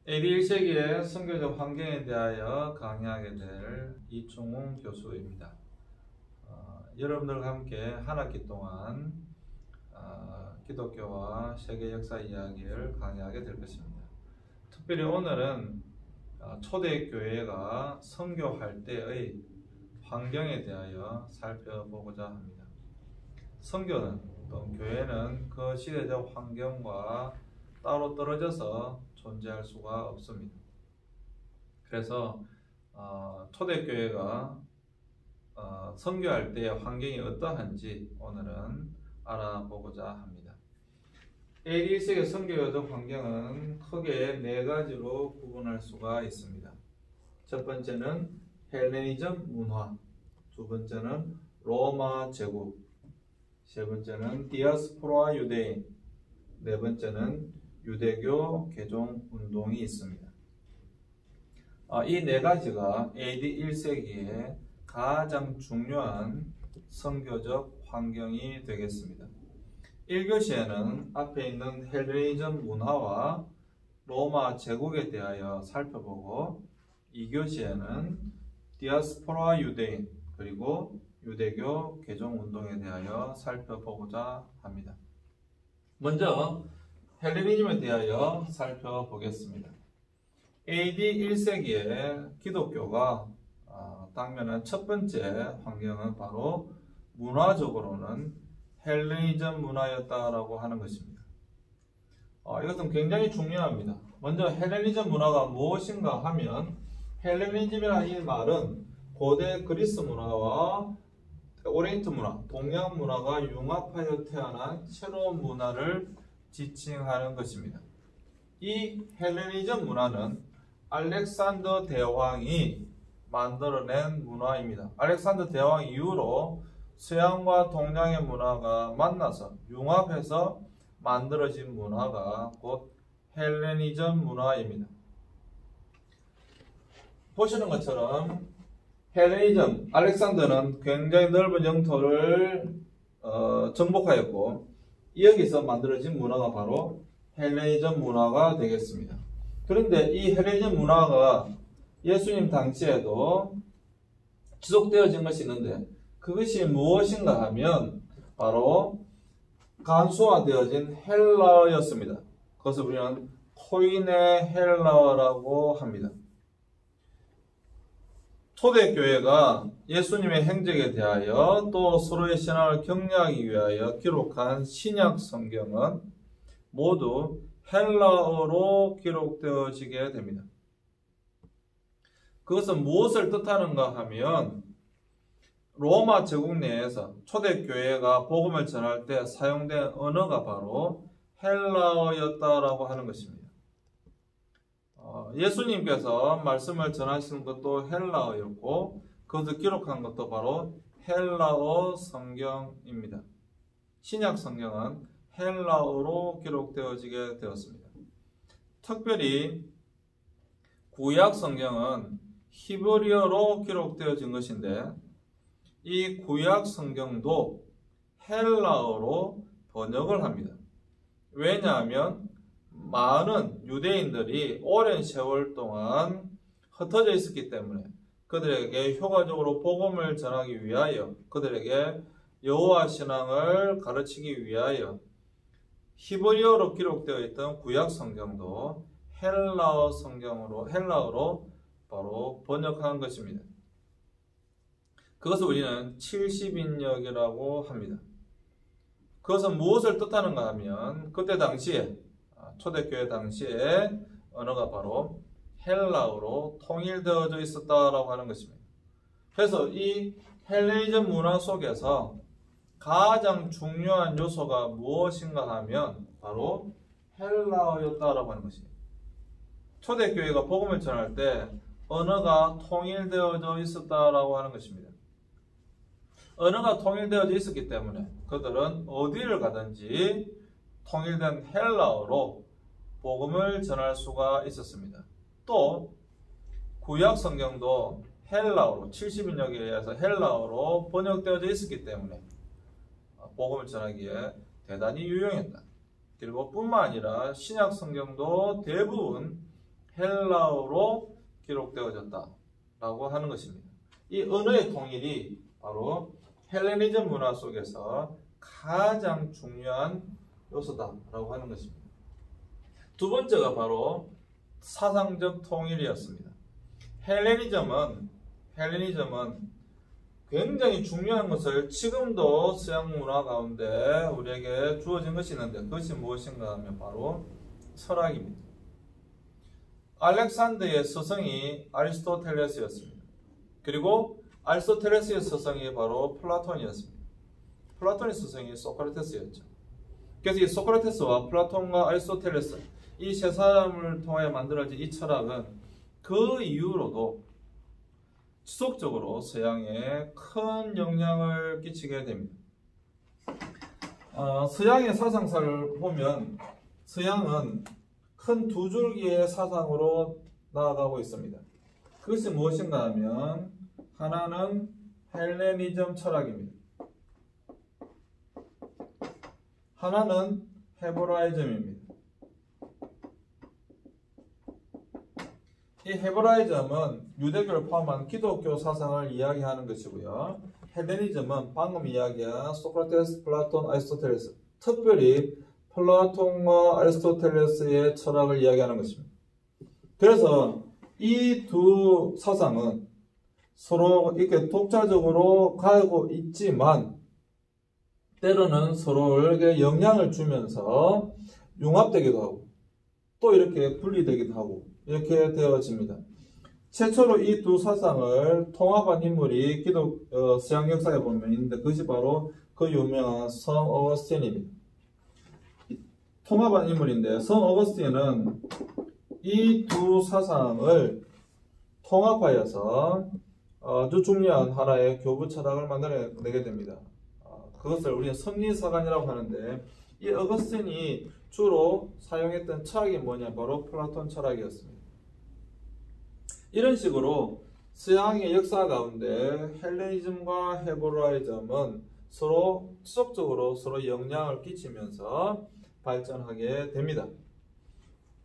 AD 1세기의 선교적 환경에 대하여 강의하게 될 이충웅 교수입니다. 여러분들과 함께 한 학기 동안 기독교와 세계 역사 이야기를 강의하게 될 것입니다. 특별히 오늘은 초대교회가 선교할 때의 환경에 대하여 살펴보고자 합니다. 선교는 또 교회는 그 시대적 환경과 따로 떨어져서 존재할 수가 없습니다. 그래서 초대교회가 선교할 때의 환경이 어떠한지 오늘은 알아보고자 합니다. AD 1세기 선교적 환경은 크게 네 가지로 구분할 수가 있습니다. 첫 번째는 헬레니즘 문화, 두 번째는 로마 제국, 세 번째는 디아스포라 유대인, 네 번째는 유대교 개종 운동이 있습니다. 이 네 가지가 AD 1세기에 가장 중요한 선교적 환경이 되겠습니다. 1교시에는 앞에 있는 헬레니즘 문화와 로마 제국에 대하여 살펴보고 2교시에는 디아스포라 유대인 그리고 유대교 개종 운동에 대하여 살펴보고자 합니다. 먼저 헬레니즘에 대하여 살펴보겠습니다. AD 1세기에 기독교가 당면한 첫 번째 환경은 바로 문화적으로는 헬레니즘 문화였다라고 하는 것입니다. 이것은 굉장히 중요합니다. 먼저 헬레니즘 문화가 무엇인가 하면 헬레니즘이라는 이 말은 고대 그리스 문화와 오리엔트 문화, 동양 문화가 융합하여 태어난 새로운 문화를 지칭하는 것입니다. 이 헬레니즘 문화는 알렉산더 대왕이 만들어낸 문화입니다. 알렉산더 대왕 이후로 서양과 동양의 문화가 만나서 융합해서 만들어진 문화가 곧 헬레니즘 문화입니다. 보시는 것처럼 헬레니즘, 알렉산더는 굉장히 넓은 영토를 정복하였고 여기서 만들어진 문화가 바로 헬레니즘 문화가 되겠습니다. 그런데 이 헬레니즘 문화가 예수님 당시에도 지속되어진 것이 있는데 그것이 무엇인가 하면 바로 간소화되어진 헬라어였습니다. 그것을 우리는 코인의 헬라어라고 합니다. 초대교회가 예수님의 행적에 대하여 또 서로의 신앙을 격려하기 위하여 기록한 신약 성경은 모두 헬라어로 기록되어지게 됩니다. 그것은 무엇을 뜻하는가 하면 로마 제국 내에서 초대교회가 복음을 전할 때 사용된 언어가 바로 헬라어였다라고 하는 것입니다. 예수님께서 말씀을 전하시는 것도 헬라어였고 그것을 기록한 것도 바로 헬라어 성경입니다. 신약 성경은 헬라어로 기록되어지게 되었습니다. 특별히 구약 성경은 히브리어로 기록되어진 것인데 이 구약 성경도 헬라어로 번역을 합니다. 왜냐하면 많은 유대인들이 오랜 세월 동안 흩어져 있었기 때문에 그들에게 효과적으로 복음을 전하기 위하여 그들에게 여호와 신앙을 가르치기 위하여 히브리어로 기록되어 있던 구약 성경도 헬라어로 바로 번역한 것입니다. 그것을 우리는 70인역이라고 합니다. 그것은 무엇을 뜻하는가 하면 그때 당시에 초대교회 당시에 언어가 바로 헬라어로 통일되어져 있었다라고 하는 것입니다. 그래서 이 헬레니즘 문화 속에서 가장 중요한 요소가 무엇인가 하면 바로 헬라어였다라고 하는 것입니다. 초대교회가 복음을 전할 때 언어가 통일되어져 있었다라고 하는 것입니다. 언어가 통일되어져 있었기 때문에 그들은 어디를 가든지 통일된 헬라어로 복음을 전할 수가 있었습니다. 또 구약 성경도 헬라어로 70인역에 의해서 헬라어로 번역되어져 있었기 때문에 복음을 전하기에 대단히 유용했다. 그리고 뿐만 아니라 신약 성경도 대부분 헬라어로 기록되어졌다라고 하는 것입니다. 이 언어의 통일이 바로 헬레니즘 문화 속에서 가장 중요한 요소다라고 하는 것입니다. 두 번째가 바로 사상적 통일이었습니다. 헬레니즘은 굉장히 중요한 것을 지금도 서양 문화 가운데 우리에게 주어진 것이 있는데 그것이 무엇인가 하면 바로 철학입니다. 알렉산더의 스승이 아리스토텔레스였습니다. 그리고 아리스토텔레스의 스승이 바로 플라톤이었습니다. 플라톤의 스승이 소크라테스였죠. 그래서 이 소크라테스와 플라톤과 아리스토텔레스 이 세 사람을 통하여 만들어진 이 철학은 그 이후로도 지속적으로 서양에 큰 영향을 끼치게 됩니다. 서양의 사상사를 보면 서양은 큰 두 줄기의 사상으로 나아가고 있습니다. 그것이 무엇인가 하면 하나는 헬레니즘 철학입니다. 하나는 헤브라이즘입니다. 이 헤브라이즘은 유대교를 포함한 기독교 사상을 이야기하는 것이고요. 헬레니즘은 방금 이야기한 소크라테스, 플라톤, 아리스토텔레스, 특별히 플라톤과 아리스토텔레스의 철학을 이야기하는 것입니다. 그래서 이 두 사상은 서로 이렇게 독자적으로 가고 있지만 때로는 서로에게 영향을 주면서 융합되기도 하고 또 이렇게 분리되기도 하고 이렇게 되어집니다. 최초로 이 두 사상을 통합한 인물이 서양 역사에 보면 있는데 그것이 바로 그 유명한 성 어거스틴입니다. 통합한 인물인데 성 어거스틴은 이 두 사상을 통합하여서 아주 중요한 하나의 교부 철학을 만들어내게 됩니다. 그것을 우리는 성리사관이라고 하는데 이 어거스틴이 주로 사용했던 철학이 뭐냐 바로 플라톤 철학이었습니다. 이런 식으로 서양의 역사 가운데 헬레니즘과 헤브라이즘은 서로 지속적으로 서로 영향을 끼치면서 발전하게 됩니다.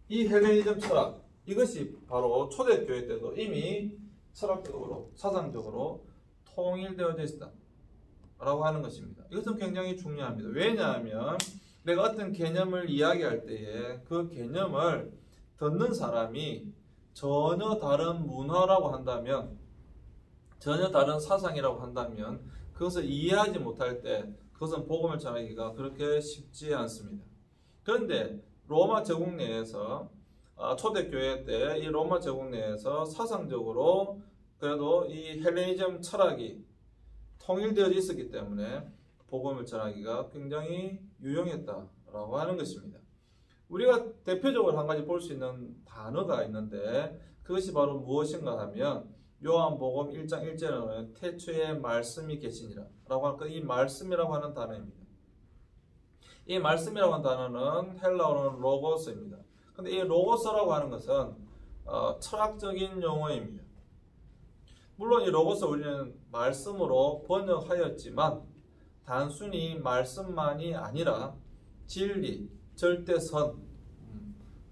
이 헬레니즘 철학 이것이 바로 초대교회 때도 이미 철학적으로 사상적으로 통일되어져 있다라고 하는 것입니다. 이것은 굉장히 중요합니다. 왜냐하면 내가 어떤 개념을 이야기할 때에 그 개념을 듣는 사람이 전혀 다른 문화라고 한다면 전혀 다른 사상이라고 한다면 그것을 이해하지 못할 때 그것은 복음을 전하기가 그렇게 쉽지 않습니다. 그런데 로마 제국 내에서 초대교회 때 이 로마 제국 내에서 사상적으로 그래도 이 헬레니즘 철학이 통일되어 있었기 때문에 복음을 전하기가 굉장히 유용했다라고 하는 것입니다. 우리가 대표적으로 한 가지 볼 수 있는 단어가 있는데 그것이 바로 무엇인가 하면 요한복음 1장 1절에는 태초에 말씀이 계시니라 라고 하는 이 말씀이라고 하는 단어입니다. 이 말씀이라고 하는 단어는 헬라어로는 로고스입니다. 근데 이 로고스라고 하는 것은 철학적인 용어입니다. 물론 이 로고스 우리는 말씀으로 번역하였지만 단순히 말씀만이 아니라 진리, 절대선,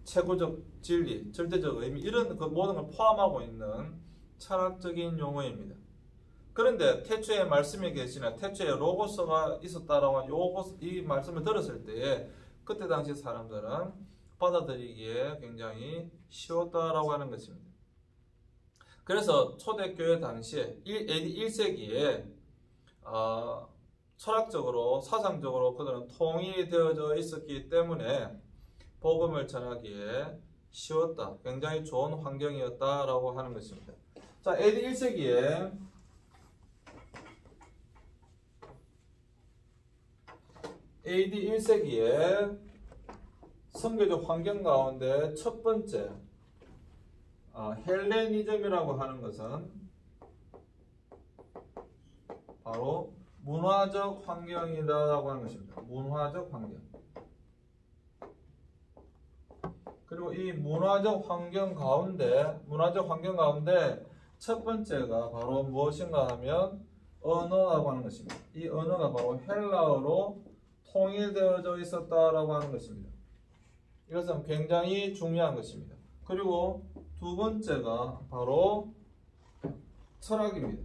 최고적 진리, 절대적 의미 이런 그 모든 걸 포함하고 있는 철학적인 용어입니다. 그런데 태초에 말씀이 계시나 태초에 로고스가 있었다라고 하는 이 말씀을 들었을 때에 그때 당시 사람들은 받아들이기에 굉장히 쉬웠다라고 하는 것입니다. 그래서 초대교회 당시에 AD 1세기에 철학적으로 사상적으로 그들은 통일이 되어져 있었기 때문에 복음을 전하기에 쉬웠다. 굉장히 좋은 환경이었다라고 하는 것입니다. 자, AD 1세기에 선교적 환경 가운데 첫 번째 헬레니즘이라고 하는 것은 바로 문화적 환경이라고 하는 것입니다. 문화적 환경. 그리고 이 문화적 환경 가운데 첫 번째가 바로 무엇인가 하면 언어라고 하는 것입니다. 이 언어가 바로 헬라어로 통일되어져 있었다라고 하는 것입니다. 이것은 굉장히 중요한 것입니다. 그리고 두 번째가 바로 철학입니다.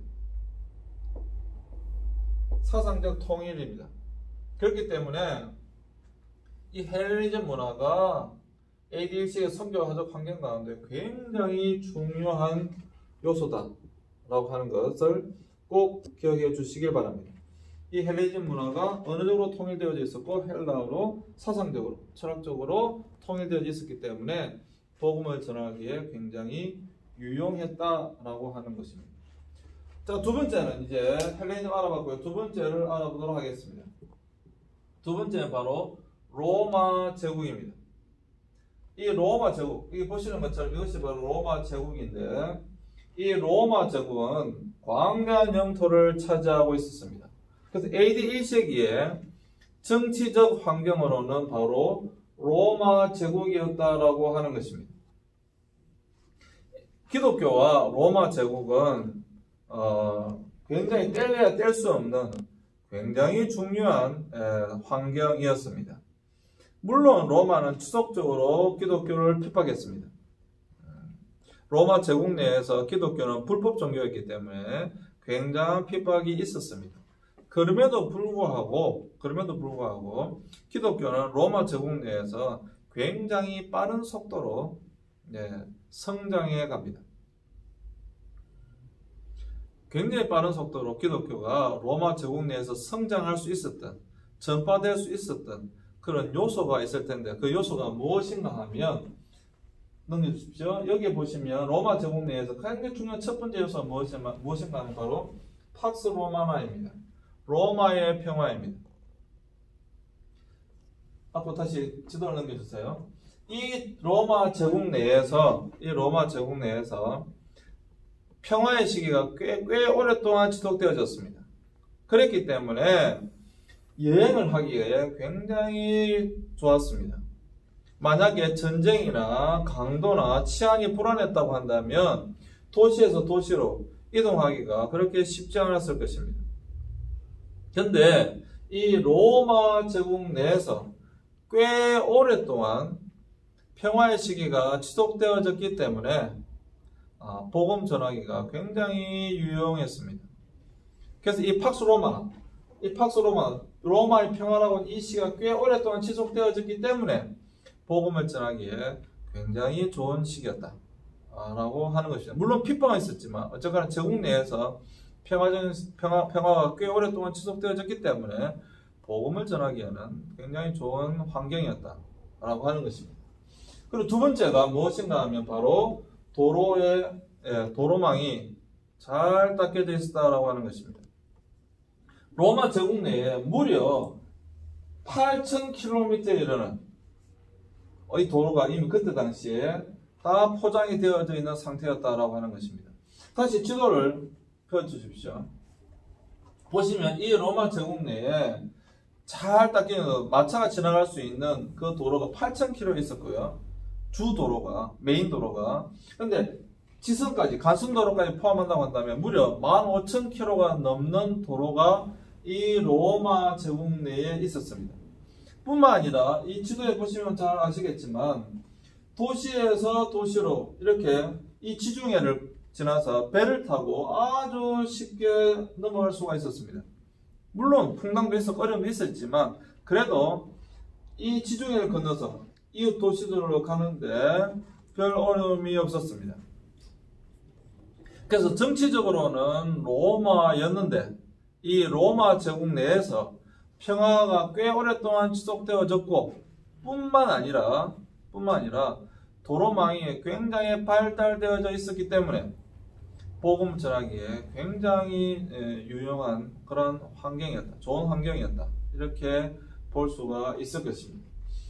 사상적 통일입니다. 그렇기 때문에 이 헬레니즘 문화가 ADH의 선교화적 환경 가운데 굉장히 중요한 요소다라고 하는 것을 꼭 기억해 주시길 바랍니다. 이 헬레니즘 문화가 어느 정도 통일되어져 있었고 헬라어로 사상적으로 철학적으로 통일되어져 있었기 때문에 복음을 전하기에 굉장히 유용했다라고 하는 것입니다. 자, 두 번째는 이제 헬레니즘 알아봤고요. 두 번째를 알아보도록 하겠습니다. 두 번째는 바로 로마 제국입니다. 이 로마 제국, 이게 보시는 것처럼 이것이 바로 로마 제국인데 이 로마 제국은 광대한 영토를 차지하고 있었습니다. 그래서 AD 1세기에 정치적 환경으로는 바로 로마 제국이었다라고 하는 것입니다. 기독교와 로마 제국은 굉장히 뗄래야 뗄 수 없는 굉장히 중요한 환경이었습니다. 물론 로마는 지속적으로 기독교를 핍박했습니다. 로마 제국 내에서 기독교는 불법 종교였기 때문에 굉장한 핍박이 있었습니다. 그럼에도 불구하고 기독교는 로마 제국 내에서 굉장히 빠른 속도로 성장해 갑니다. 굉장히 빠른 속도로 기독교가 로마 제국 내에서 성장할 수 있었던, 전파될 수 있었던 그런 요소가 있을 텐데 그 요소가 무엇인가 하면 넘겨주십시오. 여기 보시면 로마 제국 내에서 굉장히 중요한 첫 번째 요소가 무엇인가 하면 바로 팍스 로마나입니다. 로마의 평화입니다. 앞으로 다시 지도를 넘겨주세요. 이 로마 제국 내에서 평화의 시기가 꽤 오랫동안 지속되어졌습니다. 그랬기 때문에 여행을 하기에 굉장히 좋았습니다. 만약에 전쟁이나 강도나 치안이 불안했다고 한다면 도시에서 도시로 이동하기가 그렇게 쉽지 않았을 것입니다. 그런데 이 로마 제국 내에서 꽤 오랫동안 평화의 시기가 지속되어졌기 때문에 복음 전하기가 굉장히 유용했습니다. 그래서 이 팍스 로마, 로마의 평화라고는 이 시기가 꽤 오랫동안 지속되어졌기 때문에 복음을 전하기에 굉장히 좋은 시기였다라고 하는 것입니다. 물론 핍박은 있었지만 어쨌거나 제국 내에서 평화가 꽤 오랫동안 지속되어졌기 때문에 복음을 전하기에는 굉장히 좋은 환경이었다라고 하는 것입니다. 그리고 두 번째가 무엇인가 하면 바로 도로망이 잘 닦여져 있었다라고 하는 것입니다. 로마 제국 내에 무려 8,000km에 이르는 이 도로가 이미 그때 당시에 다 포장이 되어져 있는 상태였다라고 하는 것입니다. 다시 지도를 펴주십시오. 보시면 이 로마 제국 내에 잘 닦이는 마차가 지나갈 수 있는 그 도로가 8,000km 있었고요. 주 도로가, 메인 도로가. 근데 지선까지, 간선도로까지 포함한다고 한다면 무려 15,000km가 넘는 도로가 이 로마 제국 내에 있었습니다. 뿐만 아니라 이 지도에 보시면 잘 아시겠지만 도시에서 도시로 이렇게 이 지중해를 지나서 배를 타고 아주 쉽게 넘어갈 수가 있었습니다. 물론 풍랑도 있었고 어려움도 있었지만 그래도 이 지중해를 건너서 이웃 도시들로 가는데 별 어려움이 없었습니다. 그래서 정치적으로는 로마였는데 이 로마 제국 내에서 평화가 꽤 오랫동안 지속되어졌고 뿐만 아니라 도로망이 굉장히 발달되어져 있었기 때문에 복음 전하기에 굉장히 유용한 그런 환경이었다. 좋은 환경이었다. 이렇게 볼 수가 있을 것입니다.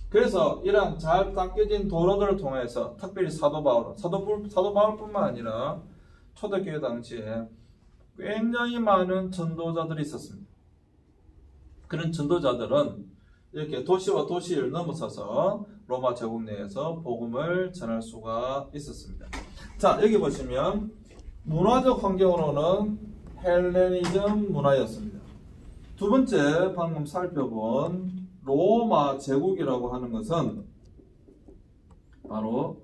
그래서 이러한 잘 닦여진 도로들을 통해서 특별히 사도 바울뿐만 아니라 초대교회 당시에 굉장히 많은 전도자들이 있었습니다. 그런 전도자들은 이렇게 도시와 도시를 넘어서서 로마 제국 내에서 복음을 전할 수가 있었습니다. 자, 여기 보시면 문화적 환경으로는 헬레니즘 문화였습니다. 두 번째 방금 살펴본 로마 제국이라고 하는 것은 바로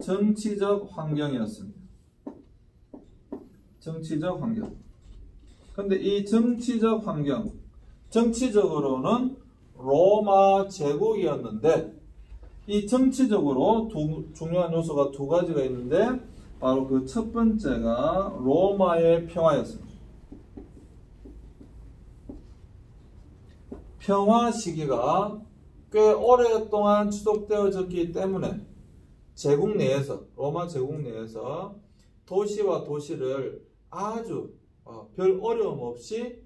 정치적 환경이었습니다. 정치적 환경. 근데 이 정치적 환경, 정치적으로는 로마 제국이었는데 이 정치적으로 중요한 요소가 두 가지가 있는데 바로 그 첫 번째가 로마의 평화였습니다. 평화 시기가 꽤 오랫동안 지속되어졌기 때문에 제국 내에서, 로마 제국 내에서 도시와 도시를 아주 별 어려움 없이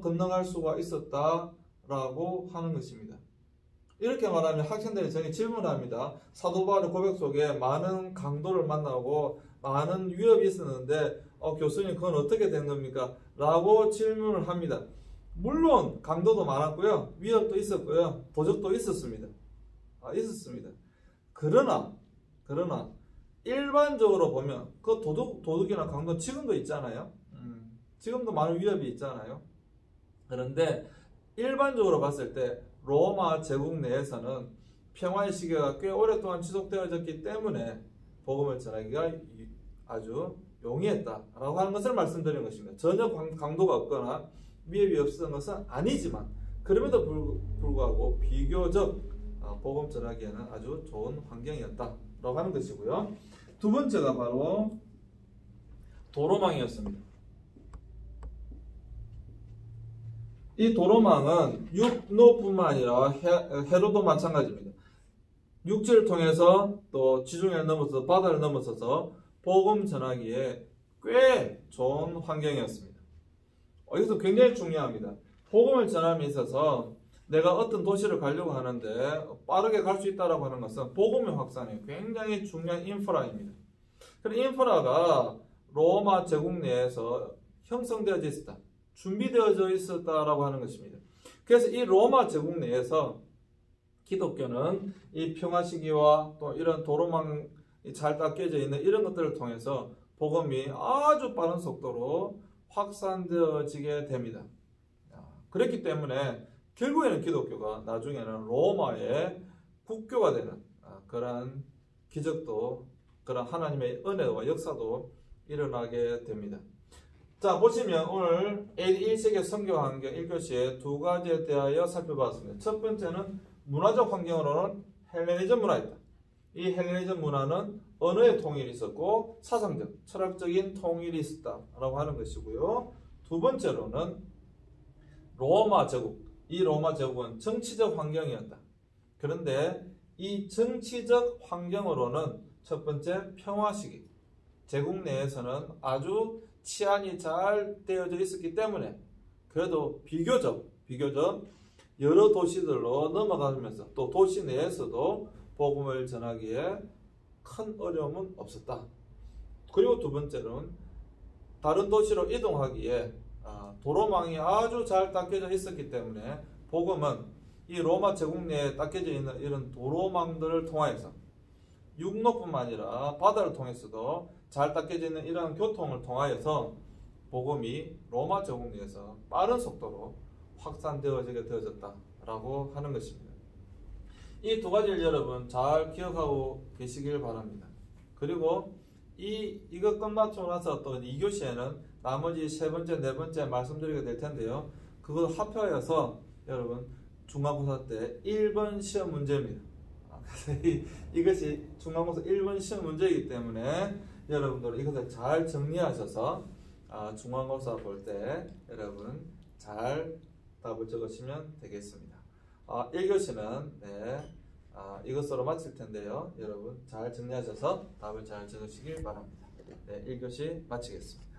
건너갈 수가 있었다라고 하는 것입니다. 이렇게 말하면 학생들이 저에게 질문을 합니다. 사도 바울의 고백 속에 많은 강도를 만나고 많은 위협이 있었는데 교수님 그건 어떻게 된 겁니까? 라고 질문을 합니다. 물론 강도도 많았고요. 위협도 있었고요. 도적도 있었습니다. 있었습니다. 그러나 일반적으로 보면 그 도둑이나 강도 지금도 있잖아요. 지금도 많은 위협이 있잖아요. 그런데 일반적으로 봤을 때 로마 제국 내에서는 평화의 시기가 꽤 오랫동안 지속되어졌기 때문에 복음을 전하기가 아주 용이했다라고 하는 것을 말씀드리는 것입니다. 전혀 강도가 없거나 위협이 없었던 것은 아니지만 그럼에도 불구하고 비교적 복음 전하기에는 아주 좋은 환경이었다라고 하는 것이고요. 두 번째가 바로 도로망이었습니다. 이 도로망은 육로뿐만 아니라 해로도 마찬가지입니다. 육지를 통해서 또 지중해를 넘어서 바다를 넘어서서 복음 전하기에 꽤 좋은 환경이었습니다. 여기서 굉장히 중요합니다. 복음을 전함에 있어서 내가 어떤 도시를 가려고 하는데 빠르게 갈 수 있다고 하는 것은 복음의 확산이 굉장히 중요한 인프라입니다. 그런 인프라가 로마 제국 내에서 형성되어져 있었다. 준비되어져 있었다라고 하는 것입니다. 그래서 이 로마 제국 내에서 기독교는 이 평화 시기와 또 이런 도로망이 잘 닦여져 있는 이런 것들을 통해서 복음이 아주 빠른 속도로 확산되어지게 됩니다. 그렇기 때문에 결국에는 기독교가 나중에는 로마의 국교가 되는 그런 기적도 그런 하나님의 은혜와 역사도 일어나게 됩니다. 자, 보시면 오늘 AD 1세기 선교환경 1교시에 두 가지에 대하여 살펴봤습니다. 첫 번째는 문화적 환경으로는 헬레니즘 문화였다. 이 헬레니즘 문화는 언어의 통일이 있었고 사상적, 철학적인 통일이 있었다라고 하는 것이고요. 두 번째로는 로마 제국, 이 로마 제국은 정치적 환경이었다. 그런데 이 정치적 환경으로는 첫 번째 평화 시기, 제국 내에서는 아주 치안이 잘 되어져 있었기 때문에 그래도 비교적 여러 도시들로 넘어가면서 또 도시 내에서도 복음을 전하기에 큰 어려움은 없었다. 그리고 두 번째는 다른 도시로 이동하기에 도로망이 아주 잘 닦여져 있었기 때문에 복음은 이 로마 제국 내에 닦여져 있는 이런 도로망들을 통하여서 육로뿐만 아니라 바다를 통해서도 잘 닦여져 있는 이러한 교통을 통하여서 복음이 로마 제국 내에서 빠른 속도로 확산되어지게 되어졌다라고 하는 것입니다. 이 두 가지를 여러분 잘 기억하고 계시길 바랍니다. 그리고 이거 끝마치고 나서 또 2교시에는 나머지 세 번째, 네 번째 말씀드리게 될 텐데요. 그거 합해서 여러분 중간고사 때 1번 시험 문제입니다. 이것이 중간고사 1번 시험 문제이기 때문에 여러분들 이것을 잘 정리하셔서 중간고사 볼 때 여러분 잘 답을 적으시면 되겠습니다. 1교시는 이것으로 마칠 텐데요. 여러분 잘 정리하셔서 답을 잘 적으시길 바랍니다. 1교시 마치겠습니다.